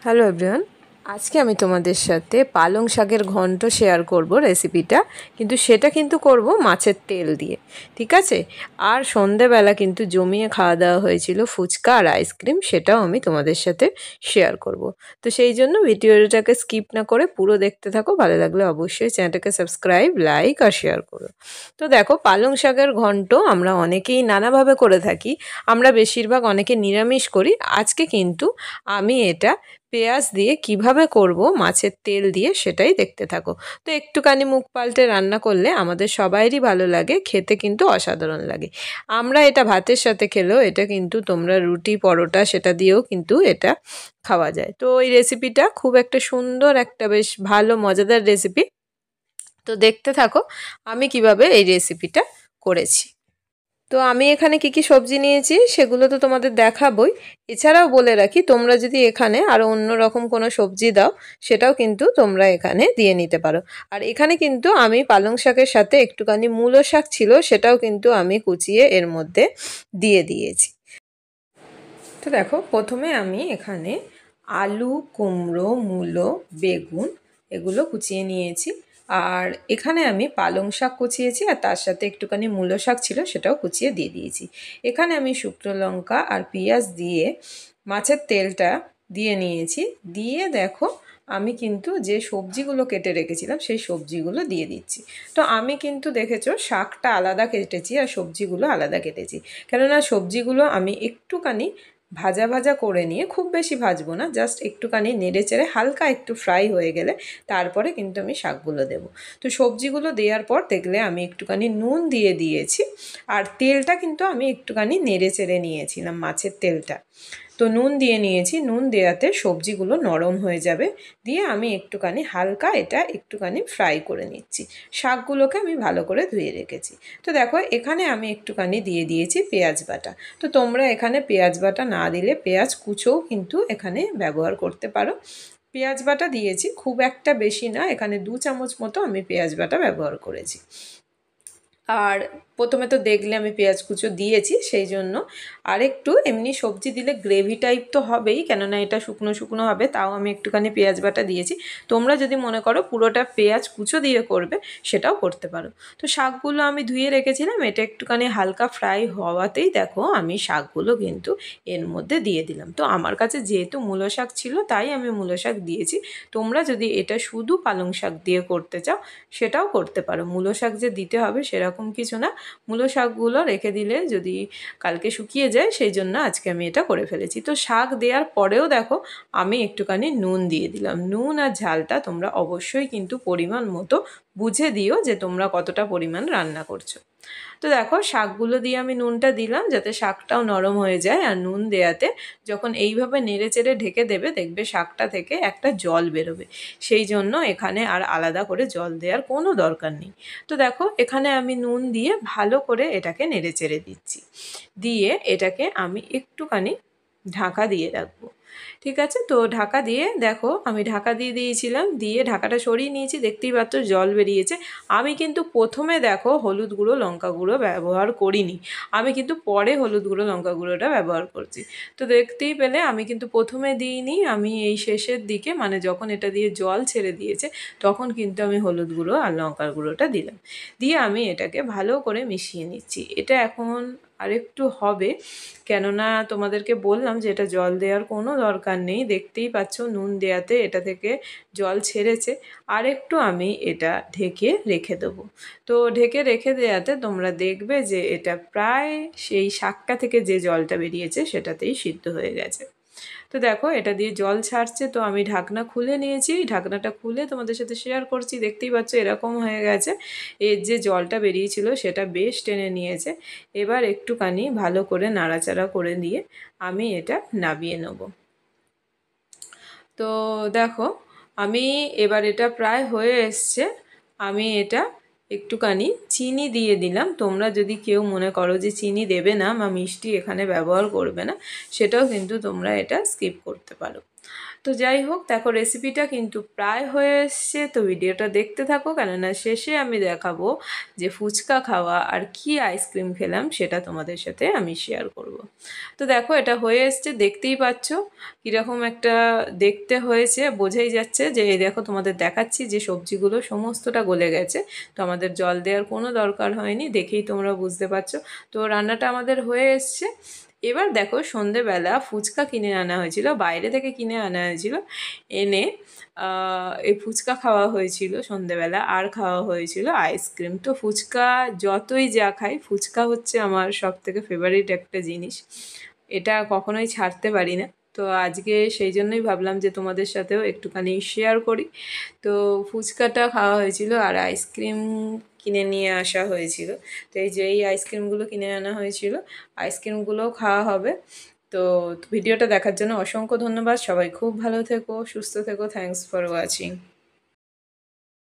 Hello everyone, আজকে আমি তোমাদের সাথে পালং শাকের ঘন্ট শেয়ার করব রেসিপিটা, কিন্তু সেটা করব মাছের তেল দিয়ে। ঠিক আছে? আর সন্ধেবেলা কিন্তু জমিয়ে খাওয়া দাওয়া হয়েছিল ফুচকা আর আইসক্রিম, সেটাও আমি তোমাদের সাথে শেয়ার করব। তো সেই জন্য ভিডিওটাকে স্কিপ না করে পুরো দেখতে থাকো। ভালো লাগলে অবশ্যই চ্যানেলটাকে সাবস্ক্রাইব, লাইক আর শেয়ার করো। তো দেখো, পালং শাকের ঘন্ট আমরা অনেকেই নানাভাবে করে থাকি। আমরা বেশিরভাগ অনেকে নিরামিষ করি। আজকে কিন্তু আমি এটা পেঁয়াজ দিয়ে কিভাবে করব মাছের তেল দিয়ে, সেটাই দেখতে থাকো। তো একটুখানি মুখ পাল্টে রান্না করলে আমাদের সবাইরই ভালো লাগে, খেতে কিন্তু অসাধারণ লাগে। আমরা এটা ভাতের সাথে খেলেও এটা কিন্তু তোমরা রুটি পরোটা সেটা দিয়েও কিন্তু এটা খাওয়া যায়। তো এই রেসিপিটা খুব একটা সুন্দর, একটা বেশ ভালো মজাদার রেসিপি। তো দেখতে থাকো আমি কিভাবে এই রেসিপিটা করেছি। তো আমি এখানে কি কি সবজি নিয়েছি সেগুলো তো তোমাদের দেখাবই। এছাড়াও বলে রাখি, তোমরা যদি এখানে আরও অন্য রকম কোনো সবজি দাও সেটাও কিন্তু তোমরা এখানে দিয়ে নিতে পারো। আর এখানে কিন্তু আমি পালং শাকের সাথে একটুখানি মূলো শাক ছিল, সেটাও কিন্তু আমি কুচিয়ে এর মধ্যে দিয়ে দিয়েছি। তো দেখো, প্রথমে আমি এখানে আলু, কুমড়ো, মূলো, বেগুন এগুলো কুচিয়ে নিয়েছি। আর এখানে আমি পালং শাক কুচিয়েছি, আর তার সাথে একটুখানি মূলো শাক ছিল সেটাও কুচিয়ে দিয়ে দিয়েছি। এখানে আমি শুকনো লঙ্কা আর পেঁয়াজ দিয়ে মাছের তেলটা দিয়ে নিয়েছি। দিয়ে দেখো, আমি কিন্তু যে সবজিগুলো কেটে রেখেছিলাম সেই সবজিগুলো দিয়ে দিচ্ছি। তো আমি কিন্তু দেখেছো শাকটা আলাদা কেটেছি আর সবজিগুলো আলাদা কেটেছি, কেননা সবজিগুলো আমি একটুখানি ভাজা ভাজা করে নিয়ে, খুব বেশি ভাজবো না, জাস্ট একটুখানি নেড়ে চেড়ে হালকা একটু ফ্রাই হয়ে গেলে তারপরে কিন্তু আমি শাকগুলো দেবো। তো সবজিগুলো দেওয়ার পর দেখলে আমি একটুখানি নুন দিয়ে দিয়েছি। আর তেলটা কিন্তু আমি একটুখানি নেড়ে চেড়ে নিয়েছিলাম, মাছের তেলটা। তো নুন দিয়ে নিয়েছি, নুন দেওয়াতে সবজিগুলো নরম হয়ে যাবে। দিয়ে আমি একটুখানি হালকা এটা একটুখানি ফ্রাই করে নিচ্ছি। শাকগুলোকে আমি ভালো করে ধুয়ে রেখেছি। তো দেখো, এখানে আমি একটুখানি দিয়ে দিয়েছি পেঁয়াজ বাটা। তো তোমরা এখানে পেঁয়াজ বাটা না দিলে পেঁয়াজ কুচোও কিন্তু এখানে ব্যবহার করতে পারো। পেঁয়াজ বাটা দিয়েছি, খুব একটা বেশি না, এখানে 2 চামচ মতো আমি পেঁয়াজ বাটা ব্যবহার করেছি। আর প্রথমে তো দেখলে আমি পেঁয়াজ কুচো দিয়েছি, সেই জন্য আর একটু এমনি সবজি দিলে গ্রেভি টাইপ তো হবেই, কেননা এটা শুকনো শুকনো হবে, তাও আমি একটুখানি পেঁয়াজ বাটা দিয়েছি। তোমরা যদি মনে করো পুরোটা পেঁয়াজ কুচো দিয়ে করবে সেটাও করতে পারো। তো শাকগুলো আমি ধুয়ে রেখেছিলাম, এটা একটুখানি হালকা ফ্রাই হওয়াতেই দেখো আমি শাকগুলো কিন্তু এর মধ্যে দিয়ে দিলাম। তো আমার কাছে যেহেতু মূলো শাক ছিল তাই আমি মূলো শাক দিয়েছি। তোমরা যদি এটা শুধু পালং শাক দিয়ে করতে চাও সেটাও করতে পারো, মূলো শাক যে দিতে হবে সেরকম কিছু না। মূলো শাকগুলো রেখে দিলে যদি কালকে শুকিয়ে যায়, সেই জন্য আজকে আমি এটা করে ফেলেছি। তো শাক দেওয়ার পরেও দেখো আমি একটুখানি নুন দিয়ে দিলাম। নুন আর ঝালটা তোমরা অবশ্যই কিন্তু পরিমাণ মতো বুঝে দিও যে তোমরা কতটা পরিমাণ রান্না করছো। তো দেখো, শাকগুলো দিয়ে আমি নুনটা দিলাম যাতে শাকটাও নরম হয়ে যায়। আর নুন দেওয়াতে যখন এইভাবে নেড়ে চেড়ে ঢেকে দেবে, দেখবে শাকটা থেকে একটা জল বেরোবে। সেই জন্য এখানে আর আলাদা করে জল দেওয়ার কোনো দরকার নেই। তো দেখো, এখানে আমি নুন দিয়ে ভালো করে এটাকে নেড়ে চেড়ে দিচ্ছি। দিয়ে এটাকে আমি একটুখানি ঢাকা দিয়ে রাখবো। ঠিক আছে? তো ঢাকা দিয়ে দেখো, আমি ঢাকা দিয়ে দিয়েছিলাম, দিয়ে ঢাকাটা সরিয়ে নিয়েছি, দেখতেই পাচ্ছ জল বেরিয়েছে। আমি কিন্তু প্রথমে দেখো হলুদ গুঁড়ো লঙ্কা গুঁড়ো ব্যবহার করিনি, আমি কিন্তু পরে হলুদ গুঁড়ো লঙ্কা গুঁড়োটা ব্যবহার করছি। তো দেখতেই পেলে আমি কিন্তু প্রথমে দিইনি, আমি এই শেষের দিকে, মানে যখন এটা দিয়ে জল ছেড়ে দিয়েছে তখন কিন্তু আমি হলুদ গুঁড়ো আর লঙ্কার গুঁড়োটা দিলাম। দিয়ে আমি এটাকে ভালো করে মিশিয়ে নিচ্ছি। এটা এখন আরেকটু হবে, কেননা তোমাদেরকে বললাম যে এটা জল দেওয়ার কোনো দরকার নেই, দেখতেই পাচ্ছ নুন দেওয়াতে এটা থেকে জল ছেড়েছে। আর একটু আমি এটা ঢেকে রেখে দেবো। তো ঢেকে রেখে দেওয়াতে তোমরা দেখবে যে এটা প্রায় সেই শাকটা থেকে যে জলটা বেরিয়েছে সেটাতেই সিদ্ধ হয়ে গেছে। তো দেখো, এটা দিয়ে জল ছাড়ছে, তো আমি ঢাকনা খুলে নিয়েছি, ঢাকনাটা খুলে তোমাদের সাথে শেয়ার করছি। দেখতেই পাচ্ছ এরকম হয়ে গেছে, এর যে জলটা বেরিয়েছিল সেটা বেশ টেনে নিয়েছে। এবার একটুখানি ভালো করে নাড়াচাড়া করে দিয়ে আমি এটা নামিয়ে নেব। তো দেখো, আমি এবার এটা প্রায় হয়ে এসছে, আমি এটা একটুখানি চিনি দিয়ে দিলাম। তোমরা যদি কেউ মনে করো যে চিনি দেবে না বা মিষ্টি এখানে ব্যবহার করবে না, সেটাও কিন্তু তোমরা এটা স্কিপ করতে পারো। তো যাই হোক, দেখো রেসিপিটা কিন্তু প্রায় হয়ে এসছে। তো ভিডিওটা দেখতে থাকো, কেননা শেষে আমি দেখাবো যে ফুচকা খাওয়া আর কি আইসক্রিম খেলাম সেটা তোমাদের সাথে আমি শেয়ার করব। তো দেখো এটা হয়ে এসছে, দেখতেই পাচ্ছ কীরকম একটা দেখতে হয়েছে, বোঝাই যাচ্ছে যে এই দেখো তোমাদের দেখাচ্ছি যে সবজিগুলো সমস্তটা গলে গেছে। তো আমাদের জল দেওয়ার কোনো দরকার হয়নি, দেখেই তোমরা বুঝতে পারছো। তো রান্নাটা আমাদের হয়ে এসছে। এবার দেখো সন্ধেবেলা ফুচকা কিনে আনা হয়েছিল, বাইরে থেকে কিনে আনা হয়েছিল, এনে এই ফুচকা খাওয়া হয়েছিল সন্ধেবেলা, আর খাওয়া হয়েছিল আইসক্রিম। তো ফুচকা যতই যা খাই, ফুচকা হচ্ছে আমার সব থেকে ফেভারিট একটা জিনিস, এটা কখনোই ছাড়তে পারি না। তো আজকে সেই জন্যই ভাবলাম যে তোমাদের সাথেও একটুখানি শেয়ার করি। তো ফুচকাটা খাওয়া হয়েছিল আর আইসক্রিম কিনে নিয়ে আসা হয়েছিল। তো এই যে এই আইসক্রিমগুলো কিনে আনা হয়েছিল, আইসক্রিমগুলোও খাওয়া হবে। তো ভিডিওটা দেখার জন্য অসংখ্য ধন্যবাদ। সবাই খুব ভালো থেকো, সুস্থ থেকো। Thanks for watching.